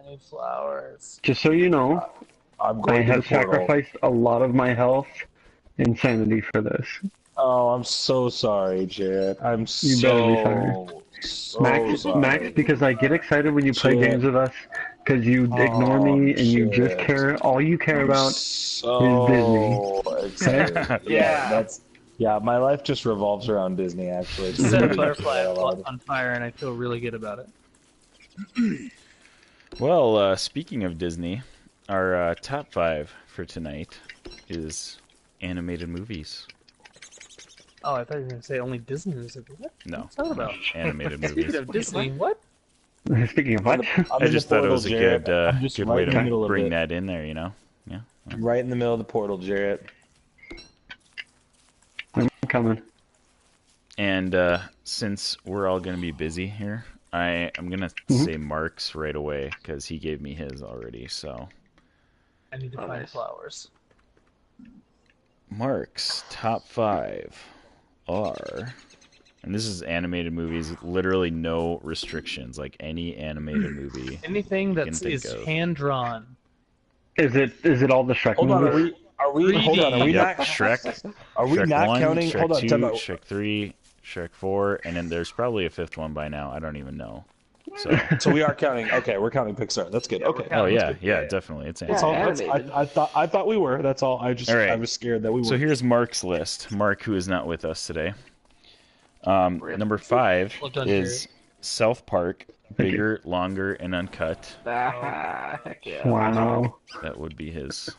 My flowers. Just so you know, I'm I going to the have portal. sacrificed a lot of my health and sanity for this. Oh, I'm so sorry, Jarrett. I'm You better be so Max, sorry. Max, because I get excited when you play Jarrett. games with us, because you ignore Oh, me and you just Jarrett. care. All you care I'm about is Disney. so excited. Yeah, my life just revolves around Disney, actually. Just set a butterfly on fire, and I feel really good about it. Well, speaking of Disney, our top 5 for tonight is animated movies. Oh, I thought you were going to say only Disney music. What? No. What's that about? Animated Speaking movies. of Disney, what? Speaking of what? I just thought it was a good right way in the to middle of bring it. that in there, you know? Yeah. Right in the middle of the portal, Jarrett. I'm coming. And since we're all going to be busy here, I'm going to say Mark's right away, because he gave me his already, so... I need to find flowers. Mark's top 5 are... And this is animated movies, literally no restrictions, like any animated movie. Anything that can think is of. hand-drawn. Is it all the Shrek Hold on, movies? are we hold on, are we Yep, not Shrek. are we Shrek not 1, counting Shrek hold on, 2, time out. Shrek 3, Shrek 4, and then there's probably a 5th one by now. I don't even know. So, So we are counting. Okay, we're counting Pixar. That's good. Okay. oh yeah, definitely. It's That's animated. all. I thought we were. That's all. All right. I was scared that we were. So here's Mark's list. Mark, who is not with us today. Number 5 Well done, is South Park, bigger, longer, and uncut. Heck yeah. Wow. That would be his.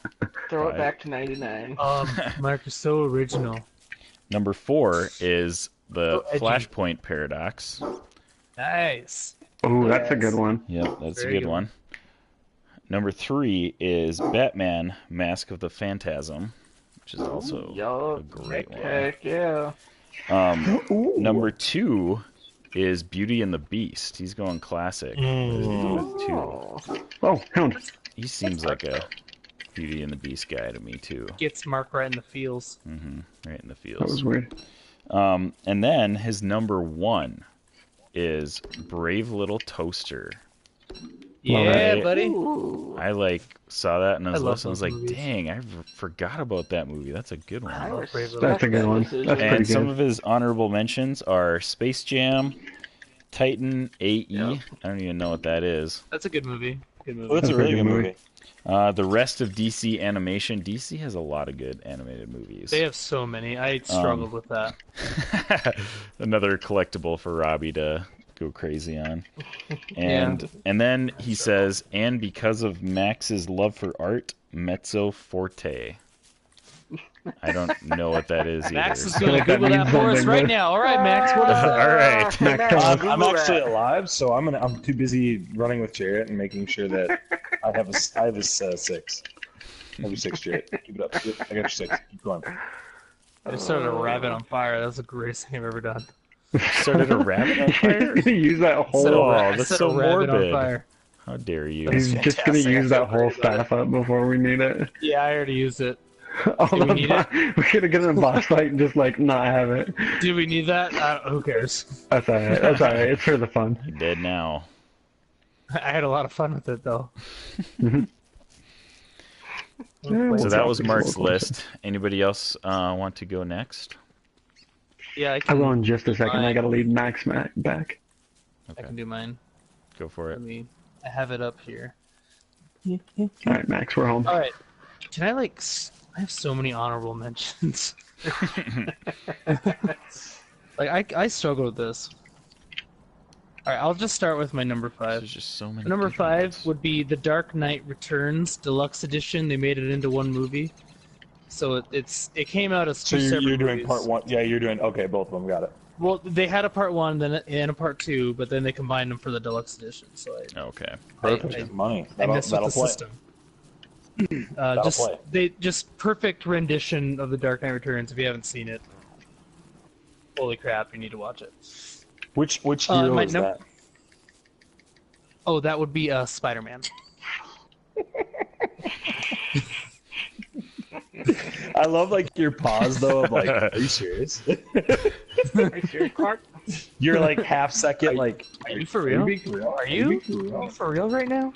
Throw it 5. back to 99. Mark is so original. Number 4 is the So edgy. Flashpoint Paradox. Nice. Oh, that's a good one. Yep, that's Very a good good one. Number 3 is Batman: Mask of the Phantasm, which is also Yo, a great one. heck yeah. Number 2 is Beauty and the Beast. He's going classic with 2. Oh, Hound. He seems like a Beauty and the Beast guy to me too. Gets Mark right in the feels. Right in the That was feels. weird. And then his number 1 is Brave Little Toaster. Yeah, Right. buddy. I saw that and I was love listening. I was those like, movies. dang, I forgot about that movie. That's a good one. Brave Little That's a good one. That's pretty And some good. of his honorable mentions are Space Jam, Titan AE. Yep. I don't even know what that is. That's a good movie. Good movie. Well, that's a really That's a good good movie. The rest of DC animation. DC has a lot of good animated movies. They have so many. I struggled with that. Another collectible for Robbie to go crazy on. And then he says, and because of Max's love for art, Mezzo Forte. I don't know what that is either. Max is so- going to like that Google that means for us something, right but- now. All right, Max. What is that? All right. Max, come on. I'm actually alive, so I'm too busy running with Jarrett and making sure that I have a 6. I have a 6, Jarrett. Keep it up. I got your 6. Keep going. I just started a rabbit on fire. That's the greatest thing I've ever done. Started a rabbit on fire? He's gonna use that Set a whole. ra- that's set so a rabbit morbid. on fire. How dare you? He's just gonna use that whole staff up before we need it. Yeah, I already used it. All Do we the need bo- We're gonna get in a boss fight and just not have it. Do we need that? Who cares? That's alright. That's alright. It's for the fun. You're dead now. I had a lot of fun with it, though. So that was Mark's list. Anybody else want to go next? Yeah, I I can, will in just a second. I gotta lead Max back. I Okay, can do mine. go for it. I have it up here. Alright, Max, we're home. All right. Can I I have so many honorable mentions. I struggle with this. All right, I'll just start with my number 5. There's just so many. Number good 5 ones. would be The Dark Knight Returns Deluxe Edition. They made it into one movie, so it came out as So two separate you're doing movies. part 1. Yeah, you're doing. Okay, both of them. Got it. Well, they had a part 1 and a part 2, but then they combined them for the deluxe edition. So Okay. Perfect. Money. I messed with the play. system. That'll play. Just perfect rendition of The Dark Knight Returns. If you haven't seen it, holy crap, you need to watch it. Which hero my is num- that? Oh, that would be Spider-Man. I love your pause though of are you serious? Are you serious, Clark? You're half second Are you for real? being for real? Are you for real right now?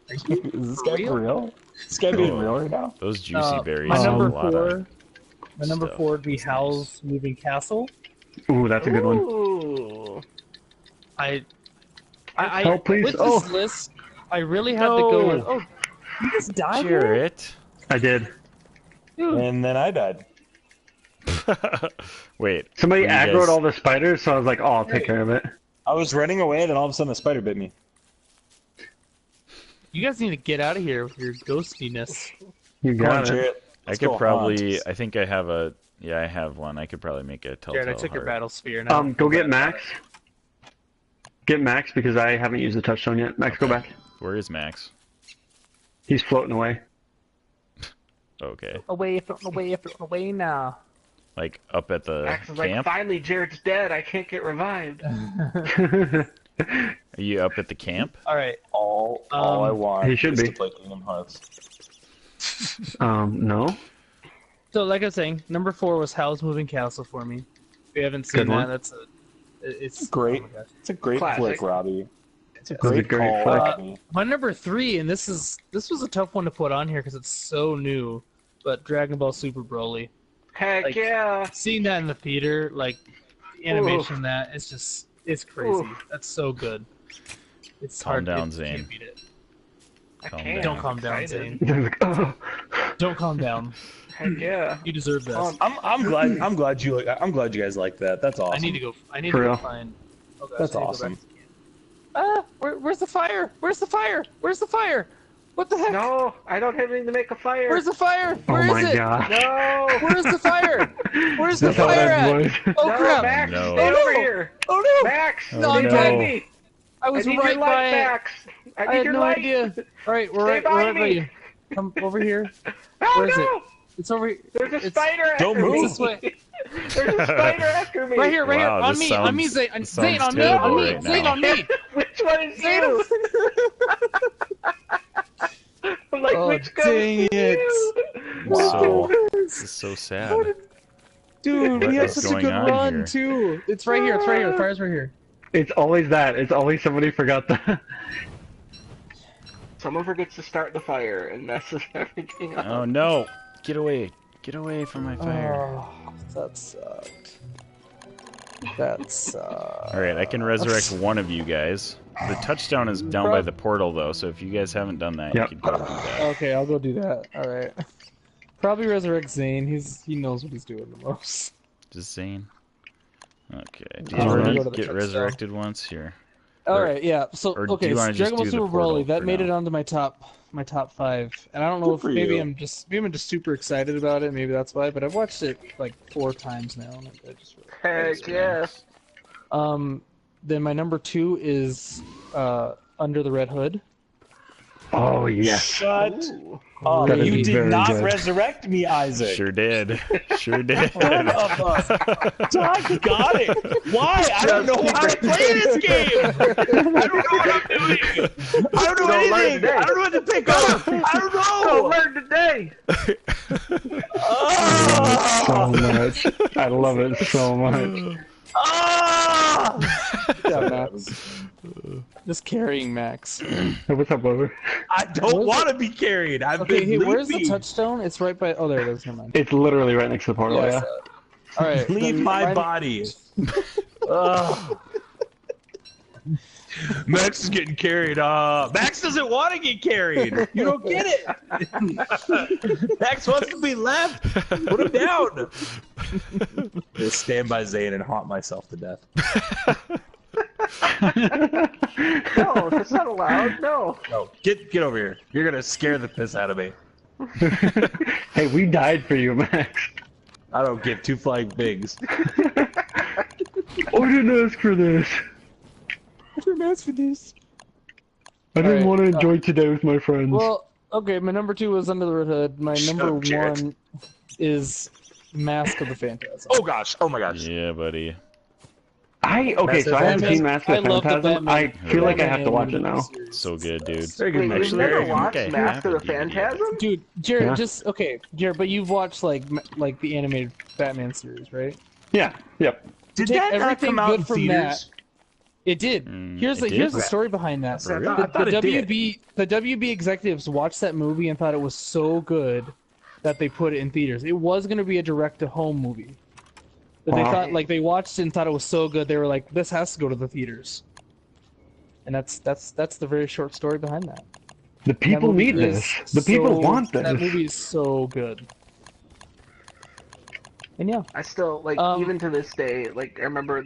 Is this guy for real? Is this guy being real right now? Those juicy berries. My have number a lot of my number stuff. 4 would be Howl's Moving Castle. Ooh, that's a good one. Ooh. I Help, please. with Oh. this list, I really had to go with. Oh, you just died here? Jarrett. I did. And then I died. Wait. Somebody you aggroed guys- all the spiders, so I was like, oh, I'll take care of it. I was running away, and then all of a sudden a spider bit me. You guys need to get out of here with your ghostiness. You Come on, got it. Jarrett. I Let's could go probably. hunt. I think I have a. Yeah, I have one. I could probably make a telltale Jared, I took your heart. battle sphere. Now. Go get Max. Get Max because I haven't used the touchstone yet. Max, go back. Where is Max? He's floating away. Okay. away now. Like up at the Max is like, camp? finally, Jared's dead. I can't get revived. Are you up at the camp? All right. All I want He should is be. to play Kingdom Hearts. No. So, like I was saying, number 4 was Howl's Moving Castle for me. If you haven't seen Good that, one. that's a. It's Great. oh my gosh. It's a great Classic. flick, Robbie. It's a That's a great great call, flick. Robbie. My number 3, and this was a tough one to put on here because it's so new, but Dragon Ball Super Broly. Heck Like- yeah. Seeing that in the theater, like the animation of that, it's crazy. Oof. That's so good. It's Calm hard down, you Zane. can't beat it. I Calm can't. down. Don't calm down, Excited. Zane. Oh. Don't calm down. Heck yeah. You deserve this. I'm glad you guys like that. That's awesome. I need to go. I need For to go real. find. Oh gosh, That's I need to go awesome. back to the camp. Where's the fire? Where's the fire? Where's the fire? What the heck? No, I don't have anything to make a fire. Where's the fire? Oh Where is my it? god. No. Where's the fire? Where's the That's how fire that at? voice. Oh No, crap! Max, No. stay Oh, no. over here. Oh no! Max, No, stay no. by me. I was I need right your by light, it. Max. I I need had your no light. idea. All right, we're Stay right. by Wherever me. you. Come over here. Oh Where is no! it? It's over here. There's a It's spider Don't after me. move. this way. There's a spider after me. Right here, right Wow, here. On this me, on me, sounds- Zane. this Zane, sounds on me, on terrible me. right Zane, now. on me. Which one is Zane, you? I'm like, Oh, which ghost dang is it. you? Wow. This is so sad. Dude, What we had is such a going good on run here? too. It's right here. It's right here. The fire's right here. It's always that. It's always somebody forgot that. Someone forgets to start the fire and messes everything up. Oh no! Get away! Get away from my fire! Oh, that sucked. That sucked. All right, I can resurrect one of you guys. The touchdown is down by the portal though, so if you guys haven't done that, Yep. you could go do that. Okay, I'll go do that. All right. Probably resurrect Zane. He knows what he's doing the most. Just Zane. Okay. Do Oh, you already go to the get touchdown. resurrected once here? All Or- right, yeah. So or do okay, you wanna so just Dragon Ball do the Super portal Broly that for made now? it onto my top 5, and I don't know Good if for maybe you. I'm just super excited about it. Maybe that's why. But I've watched it like 4 times now, and I just really Heck yeah. Then my number 2 is Under the Red Hood. Oh yes. Shut Ooh. up. That is You did very not good. resurrect me, Isaac. Sure did. Sure did. Son of a... Doc got it. Why? I don't know how to play this game. I don't know what I'm doing. I don't know Don't learn anything. today. I don't know what to pick up. I don't Oh, know. learn today. So much. I love it so much. Yeah, Max. Just carrying Max. Hey, what's up, Lover? I don't want to be carried. I've Okay, been hey, where's the leaving. touchstone? It's right by. Oh, there it is. Never mind. It's literally right next to the portal. Yeah, I Yeah. saw it. All right. Leave then my mine- body. Ugh. Max is getting carried. Max doesn't want to get carried. You don't get it. Max wants to be left. Put him down. Just stand by Zane and haunt myself to death. No, that's not allowed. No. No, get over here. You're gonna scare the piss out of me. Hey, we died for you, Max. I don't give 2 flying pigs. I didn't ask for this. I didn't ask for this. I didn't Alright, want to enjoy today with my friends. Well, okay. My number 2 was Under the Red Hood. My Shut number up, Jared. 1 is Mask of the Phantasm. Oh gosh. Oh my gosh. Yeah, buddy. okay, so I haven't Batman- seen Mask I of the love the Phantasm. I Batman- feel like I Batman have to watch it animated now. series. So good, dude. Very good. Wait, you've Actually, never very good. watched Okay, Mask of the half a DVD of it. Phantasm? Dude, Jared, Yeah. just okay, Jared, but you've watched like the animated Batman series, right? Yeah. Yep. Did Take that not everything come out good in from theaters? It did. Here's it the did? story behind that. I Really? thought The it did. WB executives watched that movie and thought it was so good that they put it in theaters. It was going to be a direct-to-home movie. But they Wow. thought, like, they watched it and thought it was so good, they were like, this has to go to the theaters. And that's the very short story behind that. The people That movie need is this. The people want That this. movie is so good. And yeah. I still like even to this day. Like I remember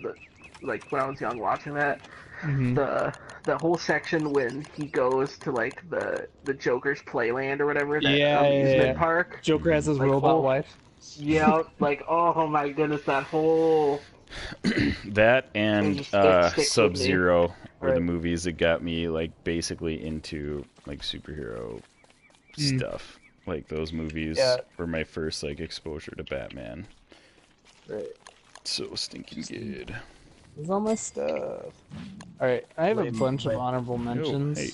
like when I was young watching that. Mhm. The whole section when he goes to like the Joker's Playland or whatever that Yeah, amusement park. Joker has his Like, robot oh. wife. Yeah, like oh my goodness, that whole That and It sticks with me. Sub-Zero were the Right. movies that got me like basically into like superhero stuff. Like those movies Yeah. were my first like exposure to Batman. Right. So stinking good. Here's all my stuff. Alright, I have a bunch of honorable mentions. hey.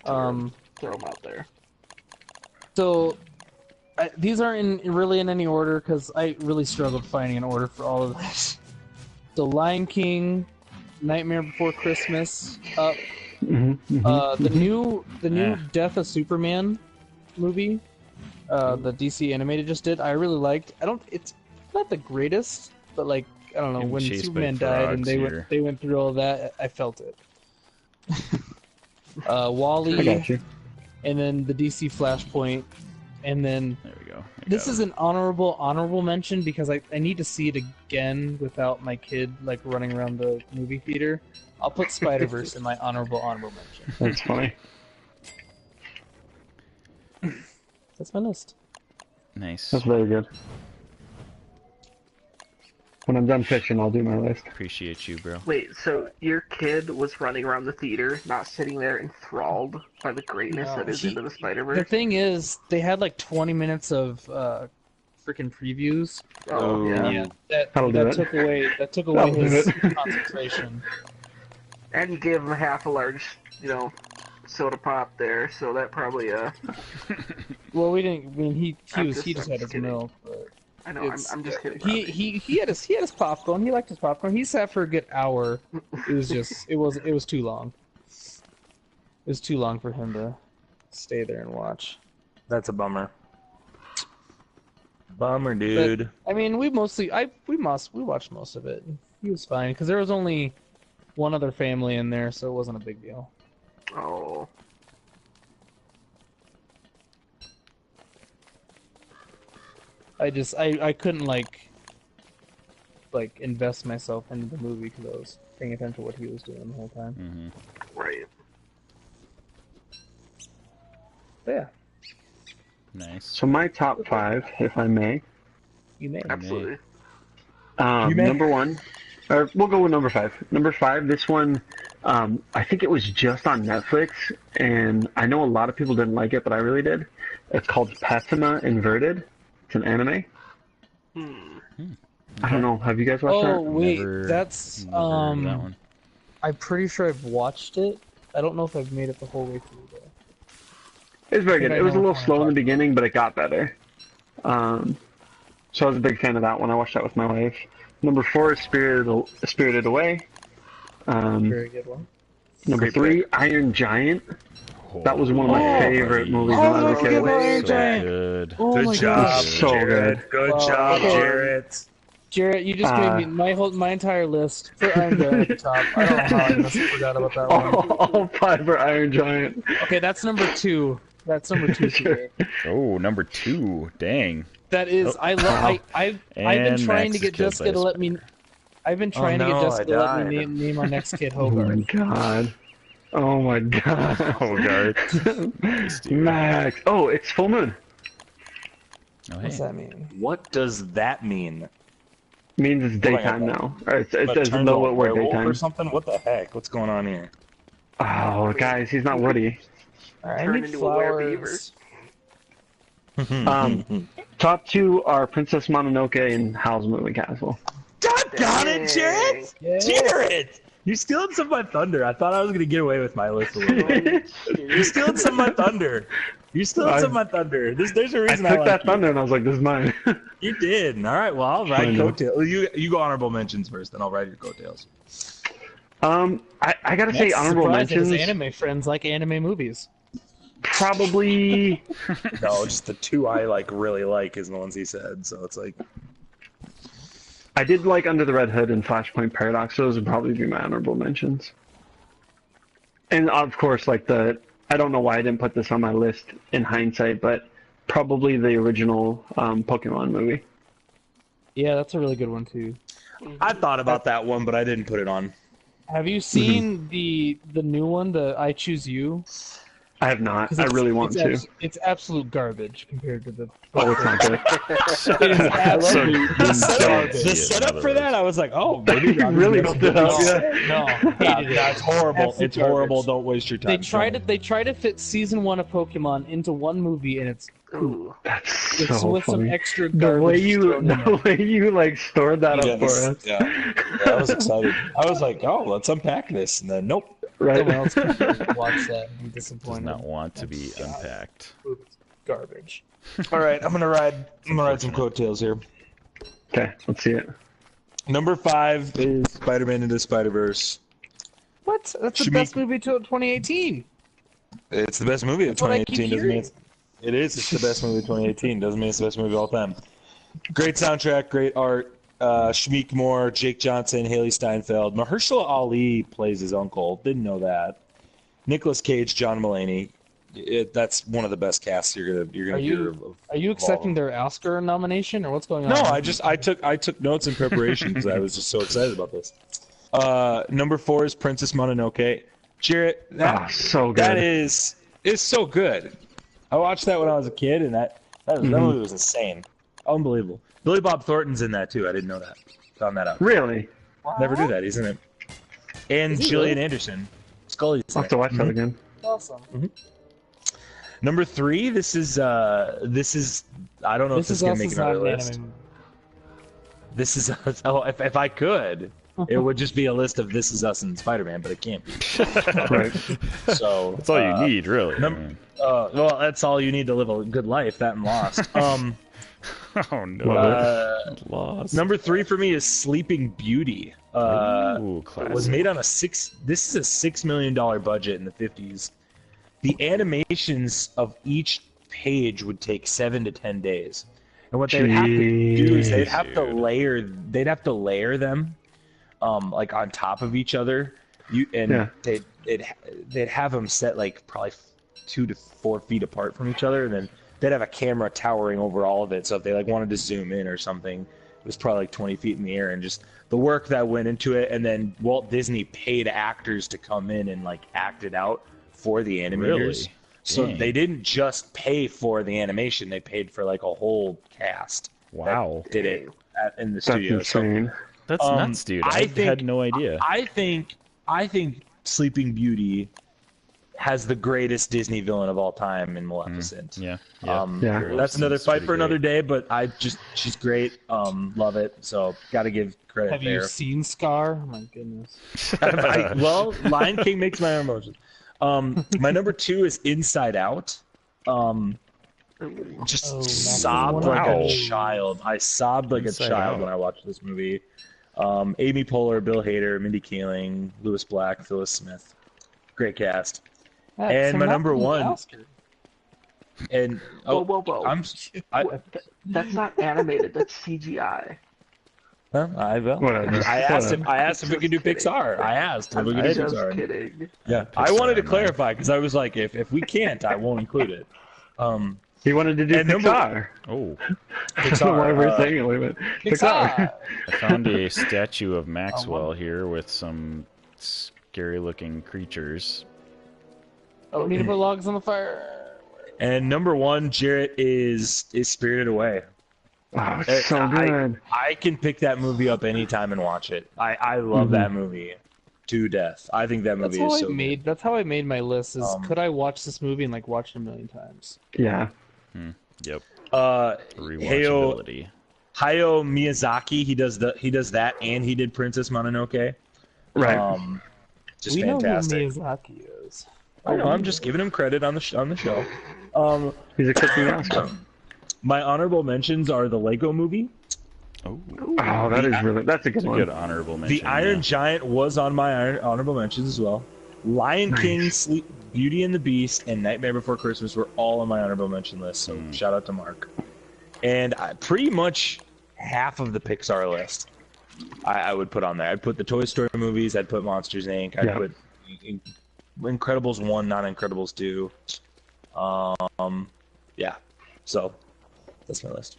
throw them out there. So, these aren't really in any order because I really struggled finding an order for all of this. So, Lion King, Nightmare Before Christmas, Up, the new Eh. Death of Superman movie, the DC animated just did. I really liked. It's not the greatest, but like I don't know Getting when chased by Superman died and frogs here. they went through all that. I felt it. I Wall-E, got you. and then the DC Flashpoint, and then There we go. I this got is an honorable mention because I need to see it again without my kid like running around the movie theater. I'll put Spider-Verse in my honorable mention. That's funny. That's my list. it. Nice. That's very good. When I'm done pitching, I'll do my list. Appreciate you, bro. Wait, so your kid was running around the theater, not sitting there enthralled by the greatness No, that is he- Into the The Spider-Verse? thing is, they had like 20 minutes of freaking previews. Oh yeah. Yeah, that That'll do it. took away That'll do his it. concentration. And you gave him half a large, soda pop there, so that probably Well, we didn't. I mean, he I'm just just had his kidding. milk. But I know I'm just kidding. he had his popcorn. He liked his popcorn. He sat for a good hour. It was just it was too long. It was too long for him to stay there and watch. That's a bummer. Bummer, dude. I mean, we watched most of it. He was fine because there was only one other family in there, so it wasn't a big deal. Oh. I couldn't like invest myself into the movie because I was paying attention to what he was doing the whole time. Mm-hmm. Right. But yeah, Nice. So my top 5, if I may. you may. Absolutely. You may. Number 1, or we'll go with number 5. Number 5, this one, I think it was just on Netflix, and I know a lot of people didn't like it, but I really did. It's called Patsuma Inverted. It's an anime. I don't know. Have you guys watched Oh that? wait, Never- that's never heard of that one. I'm pretty sure I've watched it. I don't know if I've made it the whole way through though. It was very good. I It was a know little what I'm slow in the talking beginning, but it got better. So I was a big fan of that one. I watched that with my wife. Number 4 is Spirited Away. Very good one. Number Great 3, Iron Giant. That was one of my Oh, favorite movies Oh, when I was don't a forget kid. about Iron So Giant. good. Oh Good my job, gosh. So Jared. good. Good Wow. job, Okay. Jarrett. Jarrett, you just gave me my entire list. Put Iron Giant at the top. I don't know how I must have forgot about that one. All 5 are Iron Giant. Okay, that's number 2. That's number 2 for me. Oh, number 2. Dang. That is, I've been And trying Max to is get killed Jessica by to a let me. I've been trying to no, get Jessica to let I me died. name our next kid Oh my Hogarth. god. Oh my god. Hogarth. Max. Oh, it's full moon. Oh, What's hey. that mean? What does that mean? Means it's daytime now. Or it doesn't Turned know a what we're werewolf daytime. or something? What the heck? What's going on here? Oh, guys, he's not Woody. I Turn need into a werebeaver. flowers. Top 2 are Princess Mononoke and Howl's Moving Castle. God darn it, Jared! Yeah. Jared! You're stealing some of my thunder. I thought I was gonna get away with my list a little bit. You're stealing some of my thunder. You're stealing some of my thunder. There's a I reason took like that you. thunder and I was like, "This is mine." You did. All right. Well, I'll ride I know. coattails. You go honorable mentions first, then I'll ride your coattails. I gotta say honorable Surprised that his mentions. anime friends like anime movies. Probably. No, just the two I really like is the ones he said. So it's like I did like Under the Red Hood and Flashpoint Paradox. Those would probably be my honorable mentions. And of course, like I don't know why I didn't put this on my list in hindsight, but probably the original Pokemon movie. Yeah, that's a really good one too. I thought about that one, but I didn't put it on. Have you seen the new one, the I Choose You? I have not. 'Cause I it's- really want to. It's absolute garbage compared to the. Oh, it's not good. It is absolute The Yeah, setup for another that, I was like, oh, maybe I'm Really gonna built it up, guess. yeah. No, hated it. That's horrible. Absolute It's horrible. garbage. Don't waste your time. They try to fit season 1 of Pokemon into one movie, and it's Ooh. That's it's so with some funny. extra The garbage. way you, thrown in there. the way you like stored that up for us, Yeah, I was excited. I was like, oh, let's unpack this, and then nope. right? Someone else can watch that and be Does disappointed. not want to be unpacked. It's garbage. All right, I'm gonna ride some coattails here. Okay, let's see it. Number 5 is Spider-Man Into Spider-Verse. What? That's the Should best we- movie to 2018. It's the best movie of That's what I keep 2018. Doesn't mean hearing. it is. It's the best movie of 2018. Doesn't mean it's the best movie of all time. Great soundtrack, great art. Shameik Moore, Jake Johnson, Haley Steinfeld. Mahershala Ali plays his uncle. Didn't know that. Nicolas Cage, John Mulaney. That's one of the best casts you're gonna Are you- hear of. Are you of all accepting of them. their Oscar nomination, or what's going on? No, I took notes in preparation because I was just so excited about this. Number 4 is Princess Mononoke. Jarrett, Ah, so good. that is so good. I watched that when I was a kid, and that movie was insane, unbelievable. Billy Bob Thornton's in that too. I didn't know that. Found that out. Really? Never knew that. He's in it. And Is he Gillian really? Anderson. Scully's I'll in have to it. watch that again. Awesome. Number 3. This is. I don't know This if this is is gonna us make is another not an list. anime. This is us. Oh, if I could, it would just be a list of This Is Us and Spider-Man, but it can't be. Right. So That's all you need, really. num- well, that's all you need to live a good life. That and Lost. Oh no. Lost. Number 3 for me is Sleeping Beauty. Ooh, It classic. was made on This is a $6 million budget in the 50s. The animations of each page would take 7 to 10 days, and what they would have to do is they'd have to layer them, like on top of each other. Yeah. They'd have them set like probably 2 to 4 feet apart from each other, and then they'd have a camera towering over all of it. So if they like wanted to zoom in or something, it was probably like 20 feet in the air, and just the work that went into it. And then Walt Disney paid actors to come in and like act it out for the animators. Really? So Dang. they didn't just pay for the animation; they paid for like a whole cast. Wow. that did it in the That's studio. So insane. That's nuts, dude. I had no idea. I think Sleeping Beauty has the greatest Disney villain of all time in Maleficent. Yeah. Yeah. That's another It's fight pretty for another great. day, but she's great. Love it. So got to give credit Have you there. seen Scar? Oh my goodness. Well, Lion King makes my emotions. My number 2 is Inside Out. Just Oh, sobbed Max, like wow. a child. I sobbed like Inside a child Out. when I watched this movie. Amy Poehler, Bill Hader, Mindy Kaling, Louis Black, Phyllis Smith. Great cast. And my number 1. Oscar. And Whoa. I That's not animated. That's CGI. will. Whatever. I asked if Just we could do kidding. Pixar. I asked if we I'm could do just Pixar. kidding. Yeah, I Pixar, wanted to man. clarify because I was like, if we can't, I won't include it. He wanted to do And number- Pixar. Oh, I don't know why we're Pixar, saying it. Wait a minute. Pixar. I found a statue of Maxwell here with some scary-looking creatures. Oh, need to put logs on the fire. And number 1, Jarrett is Spirited Away. Oh, it's so good. I can pick that movie up anytime and watch it. I love that movie to death. I think that movie is so good. That's how I made my list. Is Um, could I watch this movie and like watch it a million times? Yeah. Yep. Rewatchability. Hayao Miyazaki, he does that, and he did Princess Mononoke. Right. Just we fantastic. know who Miyazaki is. I know. I'm just giving him credit on the show. He's a cooking Oscar. My honorable mentions are the Lego Movie. Oh, Oh, that's a good one. good honorable mention. The Iron Giant was on my honorable mentions as well. Lion King, Beauty and the Beast, and Nightmare Before Christmas were all on my honorable mention list. So shout out to Mark. And pretty much half of the Pixar list, I would put on there. I'd put the Toy Story movies. I'd put Monsters Inc. I'd put Incredibles 1, not Incredibles 2. Yeah. So that's my list.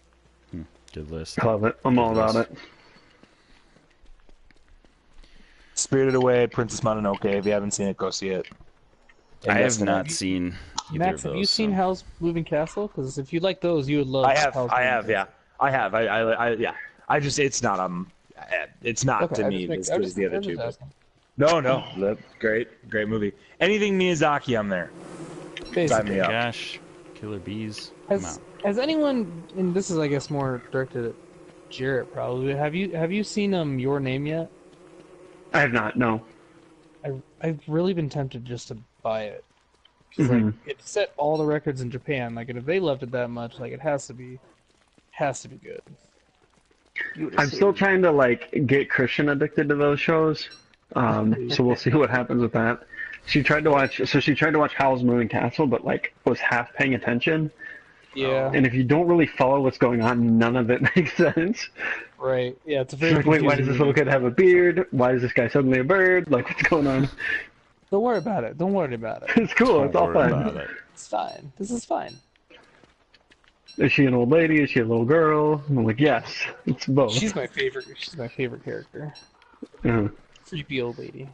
Good list. Love it. I'm all about it. Spirited Away, Princess Mononoke. If you haven't seen it, go see it. I have not seen either Max, of those. have you seen so. Howl's Moving Castle? Because if you like those, you would love. I have. Howl's I Moving have. Castle. Yeah. I have. Yeah. I just. It's not. It's not Okay, to I me just as good as the other I'm just two. but- asking. No. Great movie. Anything Miyazaki, I'm there. Sign Basically, me up. Gosh, Killer Bees. Come has on. has anyone? And this is, I guess, more directed at Jarrett. Probably. Have you seen Your Name yet? I have not. No. I've really been tempted just to buy it. 'Cause, like, it set all the records in Japan. Like, and if they loved it that much, like, it has to be good. I'm still trying to like get Christian addicted to those shows. So we'll see what happens with that. She tried to watch Howl's Moving Castle, but like was half paying attention. Yeah. And if you don't really follow what's going on, none of it makes sense. Right. Yeah. It's a She's very. like, wait, why does confusing this little movie. kid have a beard? Why is this guy suddenly a bird? Like, what's going on? Don't worry about it. Don't worry about it. It's cool. Don't It's all worry fun. about it. It's fine. This is fine. Is she an old lady? Is she a little girl? I'm like, yes, it's both. She's my favorite. She's my favorite character. Yeah. Creepy old lady.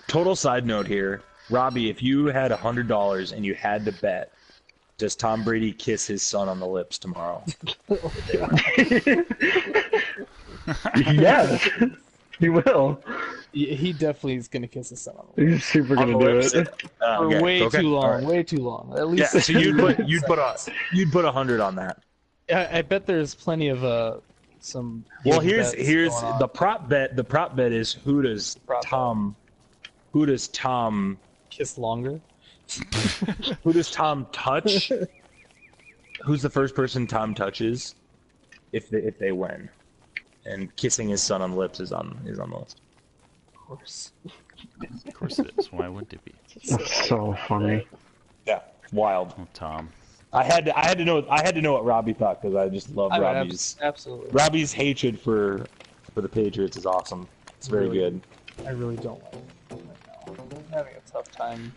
Total side note here, Robbie. If you had $100 and you had to bet, does Tom Brady kiss his son on the lips tomorrow? Yes, he will. He definitely is gonna kiss his son on the He's super On gonna the do lips? it. For way Okay, too long. all right. Way too long. At Yeah, least. so you'd put 100 on that. I bet there's plenty of some. Well, hidden here's bets here's going on. the prop bet. The prop bet is who does Tom kiss longer. who does Tom touch? Who's the first person Tom touches if they win? And kissing his son on the lips is on the list. Of course. Of course it is. Why wouldn't it be? That's so funny. Yeah, wild. Oh, Tom. I had to know what Robbie thought because I just love Absolutely. Robbie's hatred for the Patriots is awesome. It's very Really? good. I really don't like it right now. I'm having a tough time.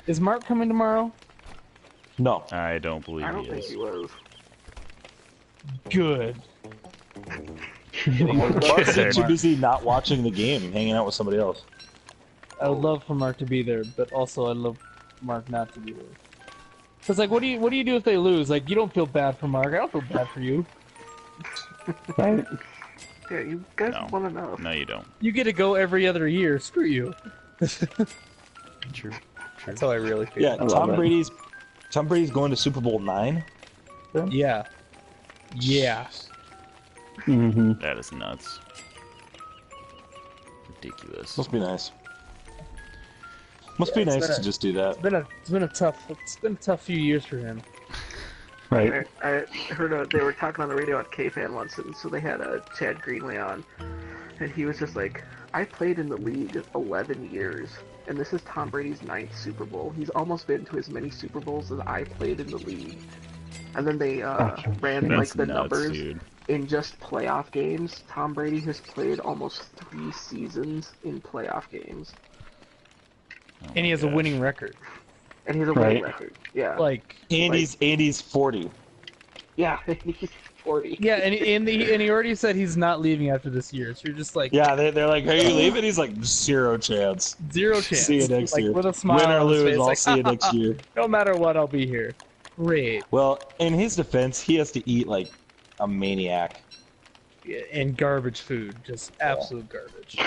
Is Mark coming tomorrow? No, I don't believe I don't he think is. he was. Good. Mark's too busy not watching the game, hanging out with somebody else. I would love for Mark to be there, but also I'd love Mark not to be there. Cause like, what do you do if they lose? Like, you don't feel bad for Mark. I don't feel bad for you. Right? Yeah, you guys No. won enough. No, you don't. You get to go every other year. Screw you. True. That's how I really feel. Yeah, love Tom it. Brady's going to Super Bowl 9. Yeah. Yeah. Mm-hmm. That is nuts. Ridiculous. Must be nice. Must be it's nice been to just do that. It's been a tough few years for him. Right. I heard they were talking on the radio at K-Fan once, and so they had Chad Greenway on, and he was just like, I played in the league 11 years, and this is Tom Brady's 9th Super Bowl. He's almost been to as many Super Bowls as I played in the league. And then they ran like That's the nuts, numbers dude. in just playoff games. Tom Brady has played almost 3 seasons in playoff games, Oh And he my has a gosh. winning record. and he has a winning Right. record. Yeah, Like, Andy's 40. yeah, he's 40. yeah, and he already said he's not leaving after this year. So you're just like, Yeah, they're like, "Are you leaving?" He's like, "0 chance. zero chance. See you next like, year. With a smile Win or on his lose, face, I'll like, see you next year." No matter what, I'll be here. Great. Well, in his defense, he has to eat like a maniac. Yeah, and garbage food, just absolute garbage.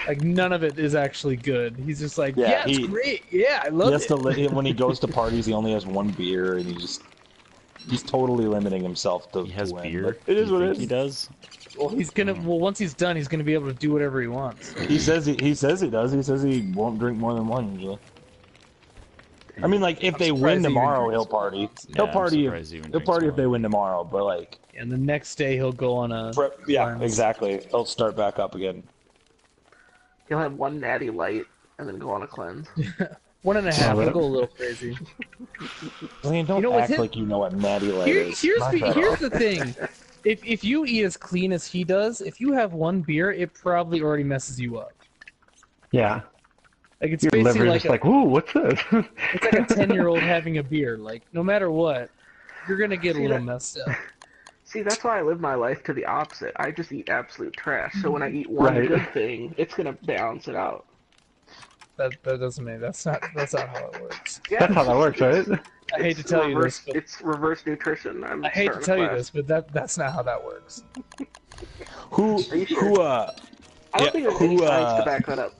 Like none of it is actually good. He's just like, Yeah, yeah, it's he- great. Yeah, I He love has it. to when he goes to parties, he only has one beer, and he just He's totally limiting himself to He has win. beer. But it is Do you what it think is. He does. Well, he's gonna. Well, once he's done, he's gonna be able to do whatever he wants. He says he does. He says he won't drink more than one usually. I mean, like if they surprised win he even tomorrow, drinks he'll party. one. Yeah, He'll I'm party. surprised he even He'll drinks party if one. they win tomorrow. But like, And the next day he'll go on a. yeah, cleanse. exactly. He'll start back up again. He'll have one natty light and then go on a cleanse. 1.5. He'll go a little crazy. I mean, don't You know, with act him- like you know what Natty Light Here, is. here's Knock the that here's off. the thing. If you eat as clean as he does, if you have one beer, it probably already messes you up. Yeah. Like it's Your basically liver's like just like, ooh, what's this? it's like a 10-year-old having a beer. Like no matter what, you're gonna get a See little that- messed up. See, that's why I live my life to the opposite. I just eat absolute trash. So when I eat one Right. good thing, it's gonna balance it out. That doesn't mean that's not how it works. Yeah, That's how that works, right? I hate to tell you reverse, this, but it's reverse nutrition. I hate to tell you this, but that's not how that works. Who Are you sure? who I don't yeah, think there's any who, science to back that up.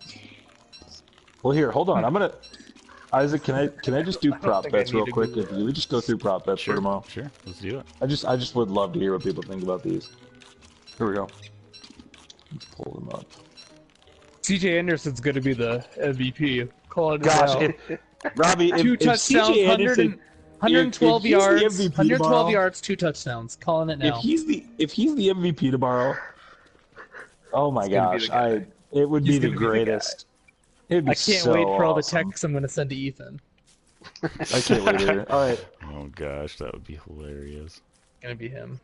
Well, here, hold on. I'm gonna. Isaac, can I just do I don't prop think I bets need real to quick? Google If we just go through prop bets for tomorrow. Sure, let's do it. I just would love to hear what people think about these. Here we go. Let's pull them up. CJ Anderson's going to be the MVP. Calling it Gosh, now. Robbie, if, 2 if touchdowns, CJ 100 Anderson, and, 112 if he's the yards, MVP 112 tomorrow- yards, 2 touchdowns. Calling it if now. he's the MVP tomorrow, oh my He's gonna be gosh, the guy. it would He's be the gonna be the guy. greatest. It'd be I can't so wait for all the awesome. texts I'm going to send to Ethan. I can't wait either. All right, Oh gosh, that would be hilarious. Going to be him.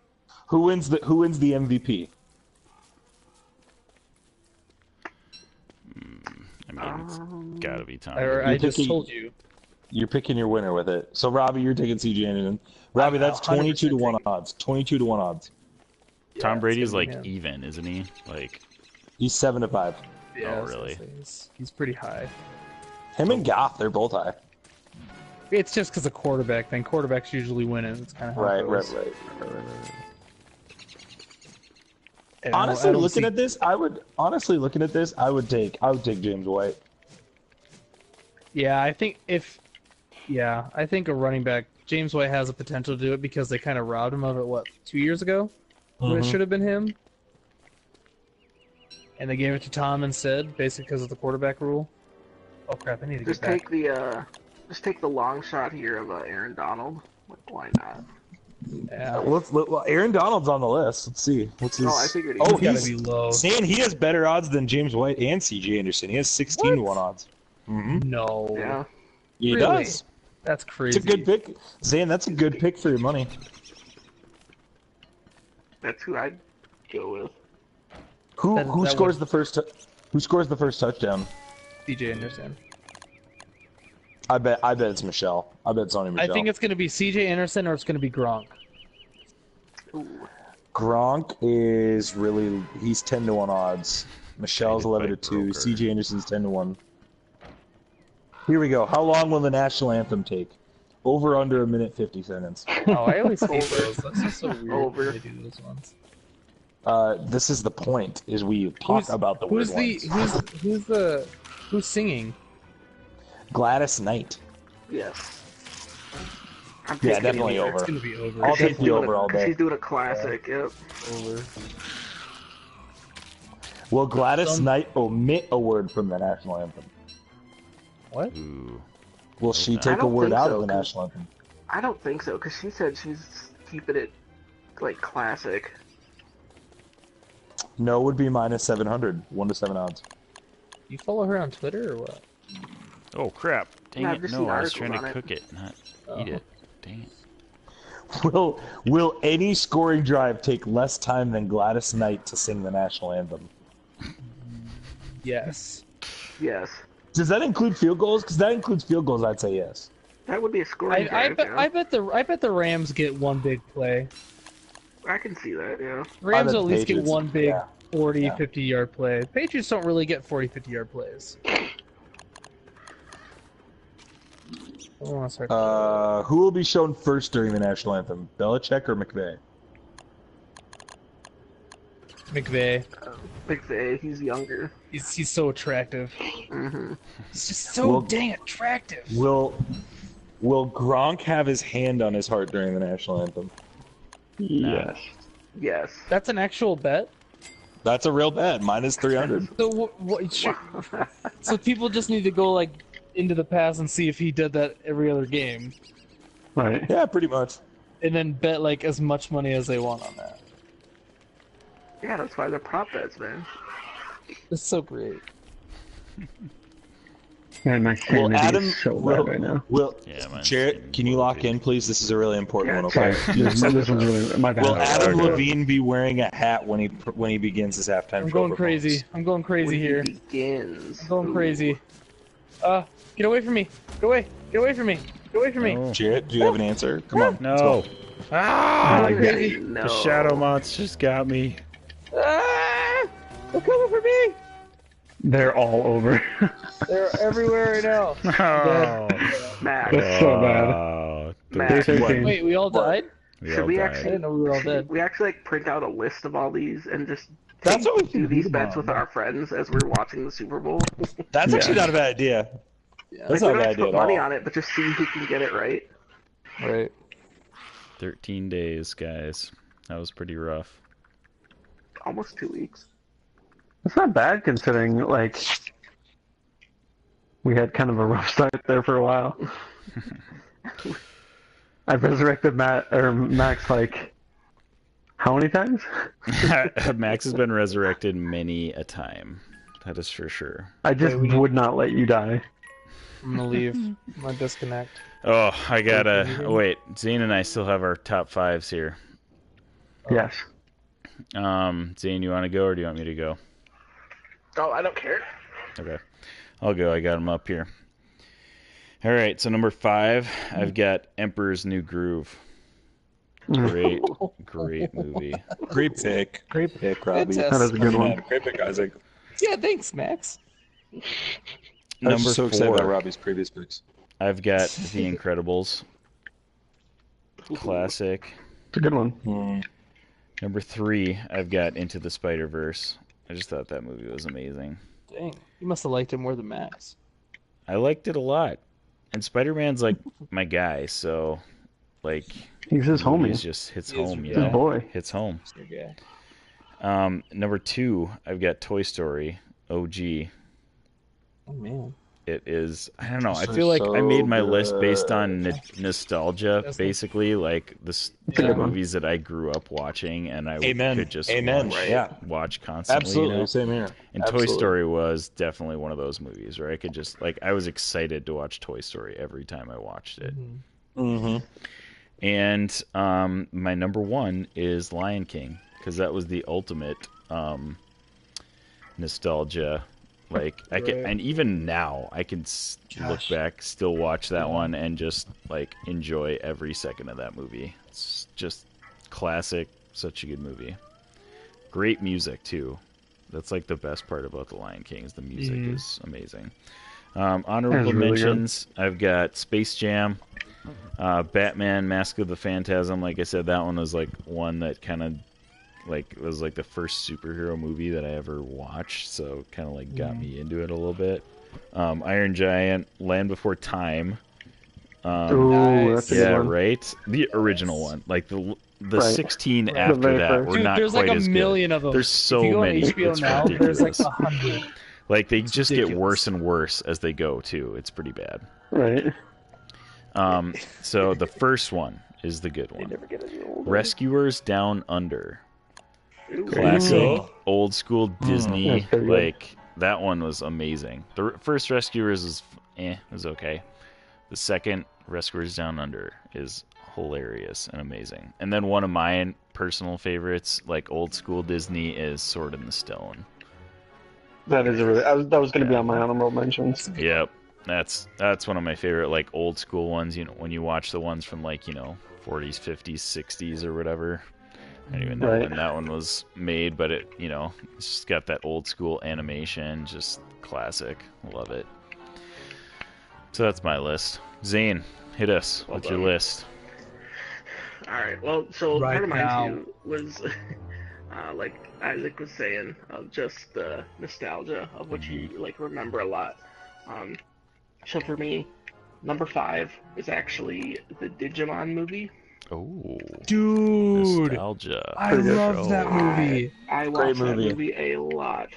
who wins the MVP? I mean, it's gotta be Tom. I just picking- told you. You're picking your winner with it. So Robbie, you're taking CJ Anderson. Robbie, I'm that's 22 to 1 100% odds. 22 to 1 odds. Tom it's Brady's gonna be like him. even, isn't he? Like, He's 7 to 5. Yeah, I was really? gonna say, he's pretty high. Him and Goff, they're both high. It's just because of quarterback thing. Quarterbacks usually win it. It's kind of how Right, it right, goes. right. And I Honestly, don't looking see- at this, I would take James White. Yeah, I think I think a running back, James White has the potential to do it because they kind of robbed him of it, 2 years ago? When it Mhm. should have been him. And they gave it to Tom instead, basically because of the quarterback rule. Oh crap, I need to Just get back. take the long shot here of Aaron Donald. Like, why not? Yeah. Well, Aaron Donald's on the list. Let's see. What's his? No, I figured he Oh, was. Gotta he's be low. saying he has better odds than James White and CJ Anderson. He has 16 to 1 odds. Mm-hmm. No. Yeah. He Really? does. That's crazy. It's a good pick, Zane. That's a good pick for your money. That's who I'd go with. Who That- who that scores would- the first? Who scores the first touchdown? CJ Anderson. I bet it's Michelle. I bet it's only Michelle. I think it's going to be CJ Anderson or it's going to be Gronk. Ooh. Gronk is really he's 10 to 1 odds. Michelle's Traded 11 to by 2. broker. CJ Anderson's 10 to 1. Here we go. How long will the national anthem take? Over under a minute 50 seconds. Oh, I always hate those. That's just so weird Over. when they do those ones. This is the point. Is we talk about the who's weird the ones. who's singing? Gladys Knight. Yes. I'm Yeah, taking definitely either. over. It's going to be over. I'll She's take the doing over all day. She's doing a classic. Yep. over. Will Gladys Some- Knight omit a word from the national anthem? What? ooh, Will she I take a don't word think out so, of the 'cause- national anthem? I don't think so, because she said she's keeping it like classic. No would be minus 700. 1 to 7 odds. You follow her on Twitter or what? oh crap! Dang Yeah, I've it! just No, seen I was articles trying to on it. cook it, not eat it. Dang it! Will any scoring drive take less time than Gladys Knight to sing the national anthem? Yes. Yes. Does that include field goals? Because that includes field goals, I'd say yes. That would be a scoring drive. Yeah. I bet the Rams get one big play. I can see that. Yeah. Rams bet at least get Patriots- one big yeah. 40, Yeah. 50-yard play. Patriots don't really get 40, 50-yard plays. I don't want to start. Who will be shown first during the national anthem? Belichick or McVay? McVay. McVay, he's younger. He's so attractive. Hmm. He's just so Well- dang attractive. Will Will Gronk have his hand on his heart during the national anthem? Yes. Yes. That's an actual bet. That's a real bet. Minus 300. So so people just need to go like into the past and see if he did that every other game, Right. Yeah, pretty much. and then bet like as much money as they want on that. Yeah, that's why they're prop bets, man. It's so great. Man, my Well, sanity Adam, is so bad right now. Yeah, mine's Jarrett, can you lock in, please? This is a really important one. Okay. Sorry, this one's really my bad. Will Adam Okay. Levine be wearing a hat when he begins his halftime I'm show going performance? crazy. I'm going crazy When he here. begins. I'm going Ooh. crazy. Get away from me. Get away. Get away from me. Get away from me. Oh, Jarrett, do you have an answer? Come on. no. Let's go. Ah! I'm crazy. No. The shadow monsters got me. Ah! They're coming for me. They're all over. They're everywhere right now. Oh. Max. That's so bad. Oh, Max. Day 13. Wait, we all died? we Should all we died. I actually- didn't know we were all dead. We actually like print out a list of all these and just That's what we do can these do, bets Mom. with our friends as we're watching the Super Bowl. That's actually Yeah. not a bad idea. Yeah. That's Like, not we a don't bad have to idea put at money all. on it, but just see who can get it right. Right. 13 days, guys. That was pretty rough. Almost 2 weeks. It's not bad considering, like, we had kind of a rough start there for a while. I've resurrected Max like how many times? Max has been resurrected many a time. That is for sure. I just Wait, we- would not let you die. I'm gonna leave. I'm gonna disconnect. Oh, I gotta. can you hear me? Wait, Zane and I still have our top fives here. Yes. Zane, you want to go or do you want me to go? Oh, I don't care. Okay. I'll go. I got them up here. All right, so number 5, I've got Emperor's New Groove. Great, great movie. Great pick. Great pick, Robbie. Fantastic. That is a good one. Great pick, Isaac. Yeah, thanks, Max. I was Number just so excited about 4, Robbie's previous picks. I've got The Incredibles. Classic. It's a good one. Hmm. Number 3, I've got Into the Spider-Verse. I just thought that movie was amazing. Dang, you must have liked it more than Max. I liked it a lot. And Spider-Man's like my guy, so like He's his the movie homie. just hits He is home, you your His know. boy. Hits home. It's your guy. Number 2, I've got Toy Story OG. Oh man. It is, I don't know, I Those feel are like I made my so list based on good. nostalgia, That's basically, like the a good one. movies that I grew up watching and I Amen. could just Amen. watch, Yeah. watch constantly. Absolutely. You know? Same here. And Absolutely. Toy Story was definitely one of those movies where I could just, like, I was excited to watch Toy Story every time I watched it. Mm-hmm. And my number 1 is Lion King, because that was the ultimate nostalgia. Like I can, and even now I can look back, still watch that one, and just like enjoy every second of that movie. It's just classic, such a good movie. Great music too. That's like the best part about The Lion King is the music is amazing. Honorable That is really good. mentions: I've got Space Jam, Batman: Mask of the Phantasm. Like I said, that one was like one that kind of like it was like the first superhero movie that I ever watched, so kind of like got me into it a little bit. Iron Giant, Land Before Time. Ooh, Nice. that's a Yeah, good one. right. The original one, like the Right. 16 Right. after The very that, first. were Dude, not there's quite like a as good. million of them. There's so if you go many. on HBO It's now, ridiculous. there's like 100. Like they just get ridiculous. worse and worse as they go too. It's pretty bad. Right. So the first one is the good one. Never get any older. Rescuers Down Under. Ooh. Classic, old school Disney. That's pretty good. Like that one was amazing. The first Rescuers was okay. The second Rescuers Down Under is hilarious and amazing. And then one of my personal favorites, like old school Disney, is Sword in the Stone. That is a really. That was going to be on my honorable mentions. Yep, that's one of my favorite like old school ones. You know, when you watch the ones from like 40s, 50s, 60s, or whatever. I don't even know Right. when that one was made, but it's just got that old school animation, just classic. Love it. So that's my list. Zane, hit us with your done. list. All right. Well, so Right part of mine now. too was, like Isaac was saying, of just the nostalgia of what you like remember a lot. So for me, Number 5 is actually the Digimon movie. Oh, Dude, nostalgia. I Pretty good love that movie. I watched that movie. movie a lot.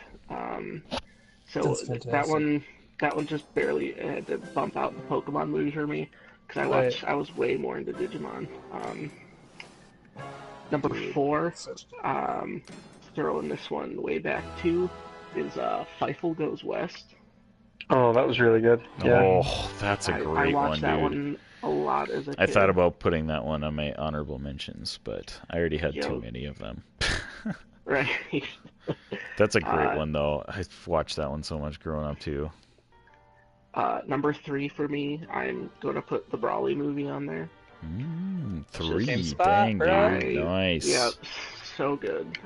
So That's fantastic. that one just barely had to bump out the Pokemon movie for me because Right. I was way more into Digimon. Number 4, throwing this one way back too, is Feifel Goes West. Oh, that was really good. Yeah. Oh, that's a I great watched one, that dude. one a lot as a kid. I thought about putting that one on my honorable mentions, but I already had Yo. too many of them. Right. That's a great Uh, one, though. I watched that one so much growing up, too. Number 3 for me, I'm gonna put the Brawly movie on there. 3. Same spot, Dang, bro. dude. Nice. Yep, so good.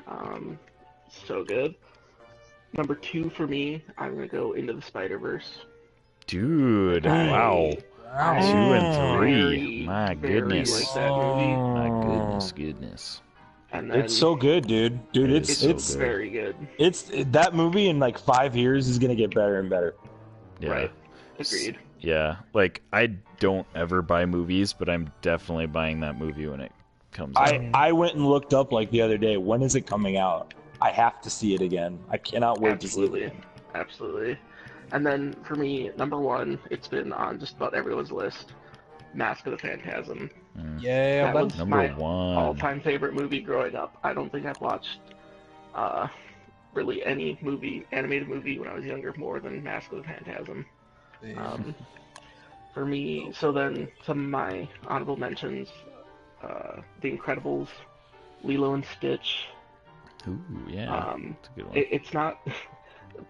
So good. Number 2 for me, I'm gonna go Into the Spider-Verse. Dude, I- wow. 2 Wow. and 3. Very, My very goodness. like that movie. My goodness. And then It's so good, dude. Dude, It is it's so good. very good. it's that movie in like 5 years is gonna get better and better. Yeah. Right. Agreed. Yeah. Like, I don't ever buy movies, but I'm definitely buying that movie when it comes out. I went and looked up like the other day. When is it coming out? I have to see it again. I cannot wait to see Absolutely. it. Absolutely. And then for me, number 1, it's been on just about everyone's list. Mask of the Phantasm. Yeah, That but was Number my 1. all-time favorite movie growing up. I don't think I've watched really any animated movie when I was younger more than Mask of the Phantasm. For me, so then some of my honorable mentions, The Incredibles, Lilo and Stitch. Ooh, yeah. That's a good one. It's not,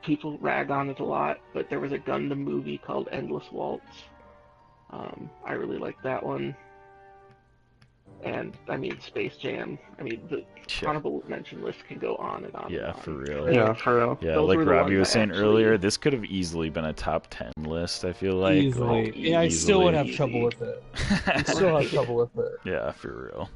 people rag on it a lot, but there was a Gundam movie called Endless Waltz. I really like that one. And I mean, Space Jam. I mean, the Yeah. honorable mention list can go on and on. Yeah, and on. for real. Yeah, for real. Yeah, Those like were the Robbie ones was I saying actually- earlier, this could have easily been a top 10 list, I feel like. easily. Like, Yeah, I still would have Easily. trouble with it. I still have trouble with it. Yeah, for real.